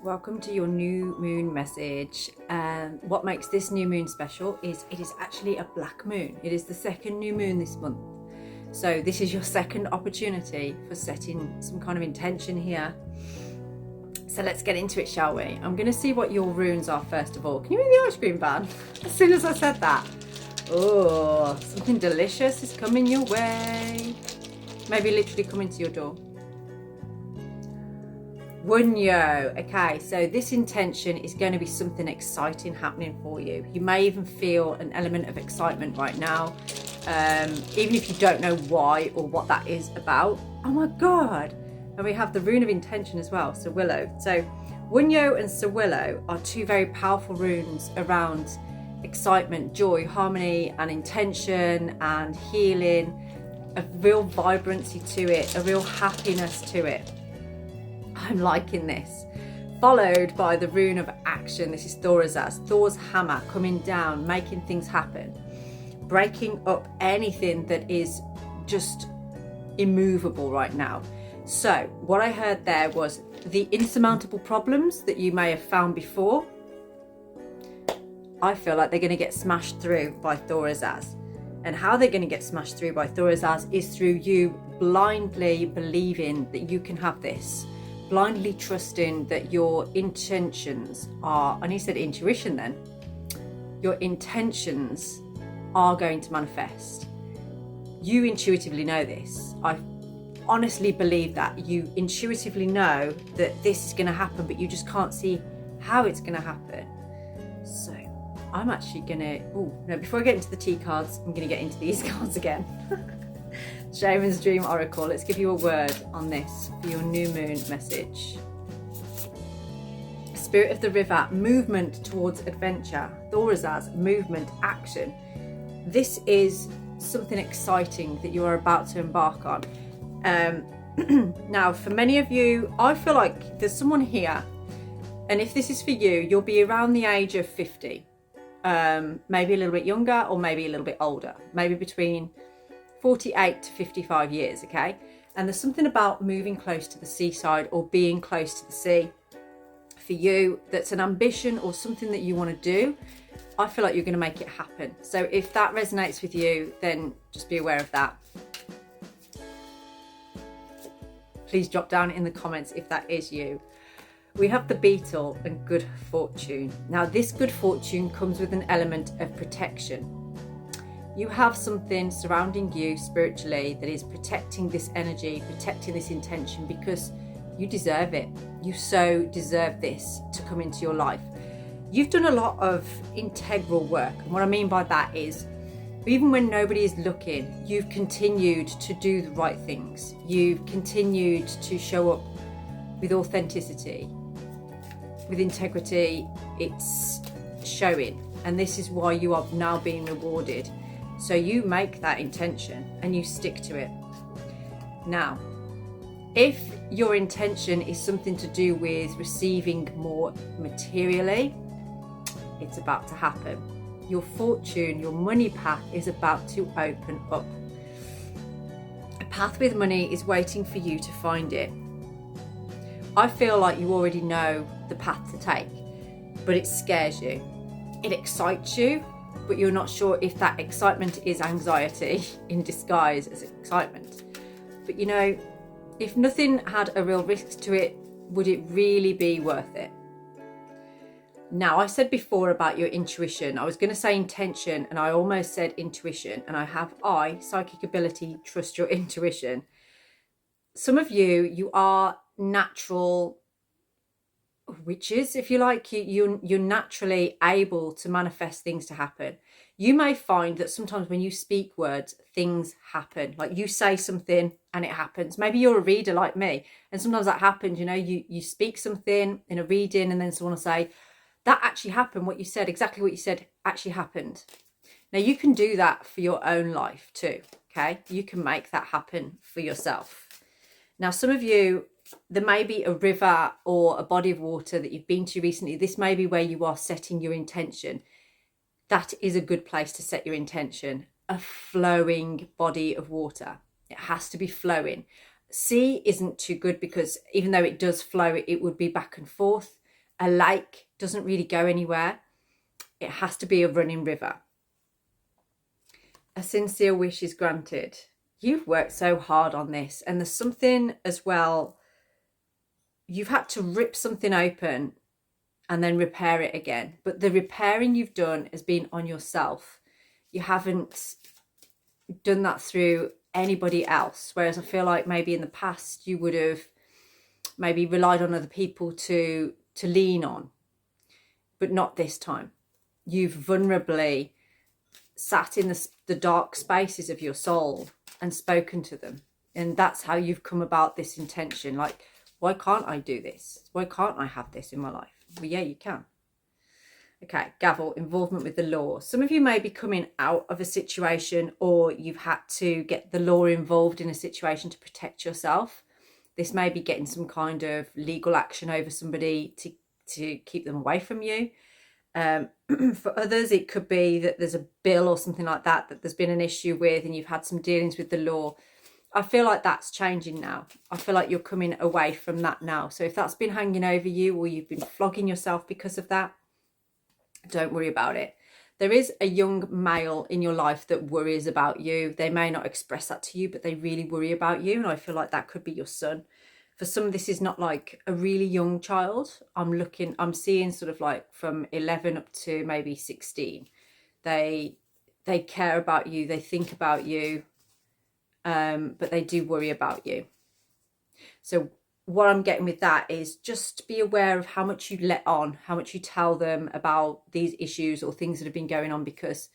Welcome to your new moon message. What makes this new moon special is it is actually a black moon. It is the second new moon this month. So this is your second opportunity for setting some kind of intention here. So let's get into it, shall we? I'm going to see what your runes are first of all. Can you hear the ice cream van? As soon as I said that. Oh, something delicious is coming your way. Maybe literally coming to your door. Wyrd. Okay, so this intention is going to be something exciting happening for you. You may even feel an element of excitement right now, even if you don't know why or what that is about. Oh my God. And we have the rune of intention as well, Sir Willow. So Wyrd and Sir Willow are two very powerful runes around excitement, joy, harmony and intention and healing, a real vibrancy to it, a real happiness to it. I'm liking this. Followed by the rune of action. This is Thorazaz, Thor's hammer, coming down, making things happen, breaking up anything that is just immovable right now. So what I heard there was the insurmountable problems that you may have found before. I feel like they're going to get smashed through by Thorazaz. And how they're going to get smashed through by Thorazaz is through you blindly believing that you can have this. Blindly trusting that your intentions are, and he said intuition then, your intentions are going to manifest. You intuitively know this. I honestly believe that you intuitively know that this is going to happen, but you just can't see how it's going to happen. So I'm actually going to, before I get into the tea cards, I'm going to get into these cards again. Shaman's Dream Oracle, let's give you a word on this for your new moon message. Spirit of the River, movement towards adventure. Thorazaz, movement, action. This is something exciting that you are about to embark on. Now, for many of you, I feel like there's someone here, and if this is for you, you'll be around the age of 50, maybe a little bit younger or maybe a little bit older, maybe between 48 to 55 years, okay? And there's something about moving close to the seaside or being close to the sea for you that's an ambition or something that you want to do. I feel like you're going to make it happen. So if that resonates with you, then just be aware of that. Please drop down in the comments if that is you. We have the beetle and good fortune. Now this good fortune comes with an element of protection. You have something surrounding you spiritually that is protecting this energy, protecting this intention, because you deserve it. You so deserve this to come into your life. You've done a lot of integral work. And what I mean by that is, even when nobody is looking, you've continued to do the right things. You've continued to show up with authenticity, with integrity. It's showing. And this is why you are now being rewarded. So you make that intention and you stick to it. Now, if your intention is something to do with receiving more materially, it's about to happen. Your fortune, your money path is about to open up. A path with money is waiting for you to find it. I feel like you already know the path to take, but it scares you. It excites you, but you're not sure if that excitement is anxiety in disguise as excitement. But you know, if nothing had a real risk to it, would it really be worth it? Now, I said before about your intuition. I was going to say intention and I almost said intuition, and I have psychic ability, trust your intuition. Some of you are natural witches, if you like. You're naturally able to manifest things to happen. You may find that sometimes when you speak words, things happen. Like you say something and it happens. Maybe you're a reader like me, and sometimes that happens. You know, you speak something in a reading and then someone will say, that actually happened. What you said, exactly what you said actually happened. Now you can do that for your own life too. Okay, you can make that happen for yourself. Now, some of you, there may be a river or a body of water that you've been to recently. This may be where you are setting your intention. That is a good place to set your intention. A flowing body of water. It has to be flowing. Sea isn't too good because even though it does flow, it would be back and forth. A lake doesn't really go anywhere. It has to be a running river. A sincere wish is granted. You've worked so hard on this, and there's something as well, you've had to rip something open and then repair it again. But the repairing you've done has been on yourself. You haven't done that through anybody else. Whereas I feel like maybe in the past you would have maybe relied on other people to lean on, but not this time. You've vulnerably sat in the dark spaces of your soul and spoken to them. And that's how you've come about this intention. Like, why can't I do this? Why can't I have this in my life? Well, yeah, you can. Okay, gavel, involvement with the law. Some of you may be coming out of a situation, or you've had to get the law involved in a situation to protect yourself. This may be getting some kind of legal action over somebody to keep them away from you. For others, it could be that there's a bill or something like that there's been an issue with, and you've had some dealings with the law. I feel like that's changing now. I feel like you're coming away from that now. So if that's been hanging over you, or you've been flogging yourself because of that, don't worry about it. There is a young male in your life that worries about you. They may not express that to you, but they really worry about you. And I feel like that could be your son. For some, this is not like a really young child. I'm seeing sort of like from 11 up to maybe 16. They care about you. They think about you. But they do worry about you. So what I'm getting with that is just be aware of how much you let on, how much you tell them about these issues or things that have been going on, because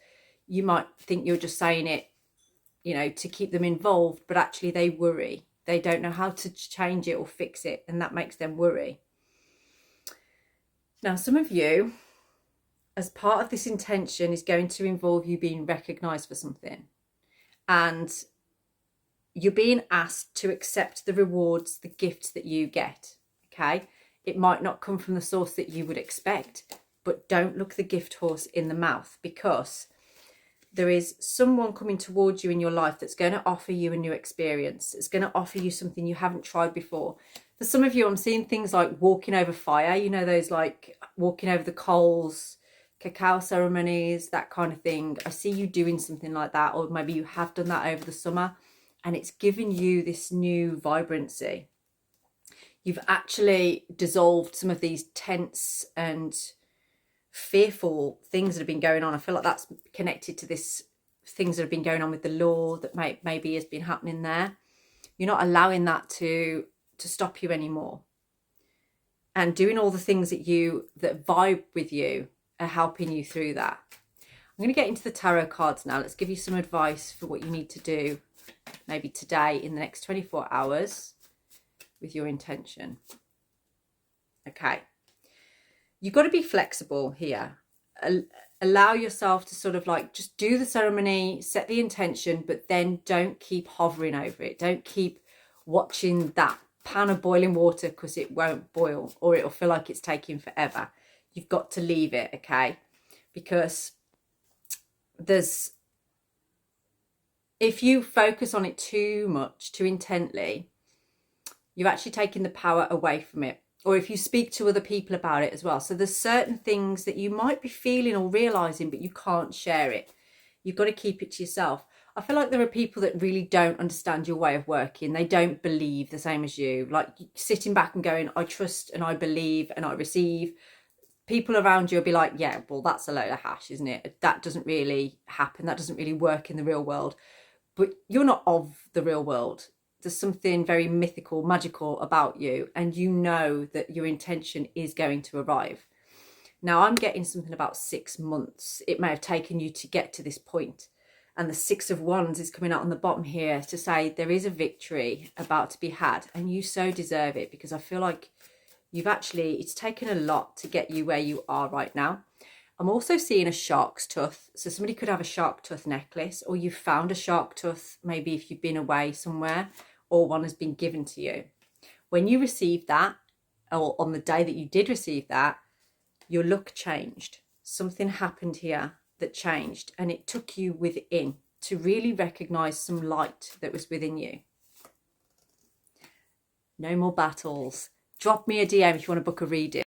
you might think you're just saying it, to keep them involved, but actually they worry. They don't know how to change it or fix it, and that makes them worry. Now, some of you, as part of this intention, is going to involve you being recognised for something. And you're being asked to accept the rewards, the gifts that you get, okay? It might not come from the source that you would expect, but don't look the gift horse in the mouth, because there is someone coming towards you in your life that's going to offer you a new experience. It's going to offer you something you haven't tried before. For some of you, I'm seeing things like walking over fire, those like walking over the coals, cacao ceremonies, that kind of thing. I see you doing something like that, or maybe you have done that over the summer. And it's given you this new vibrancy. You've actually dissolved some of these tense and fearful things that have been going on. I feel like that's connected to this things that have been going on with the law that maybe has been happening there. You're not allowing that to stop you anymore. And doing all the things that vibe with you are helping you through that. I'm going to get into the tarot cards now. Let's give you some advice for what you need to do maybe today in the next 24 hours with your intention. Okay. You've got to be flexible here. Allow yourself to sort of like just do the ceremony, set the intention, but then don't keep hovering over it. Don't keep watching that pan of boiling water, because it won't boil, or it'll feel like it's taking forever. You've got to leave it, okay? Because if you focus on it too much, too intently, you're actually taking the power away from it. Or if you speak to other people about it as well. So there's certain things that you might be feeling or realising, but you can't share it. You've got to keep it to yourself. I feel like there are people that really don't understand your way of working. They don't believe the same as you. Like sitting back and going, I trust and I believe and I receive. People around you will be like, yeah, well, that's a load of hash, isn't it? That doesn't really happen. That doesn't really work in the real world. But you're not of the real world. There's something very mythical, magical about you, and you know that your intention is going to arrive. Now, I'm getting something about 6 months. It may have taken you to get to this point. And the 6 of Wands is coming out on the bottom here to say there is a victory about to be had, and you so deserve it, because I feel like it's taken a lot to get you where you are right now. I'm also seeing a shark's tooth. So somebody could have a shark tooth necklace, or you've found a shark tooth, maybe if you've been away somewhere, or one has been given to you. When you receive that, or on the day that you did receive that, your look changed. Something happened here that changed, and it took you within to really recognize some light that was within you. No more battles. Drop me a DM if you want to book a reading.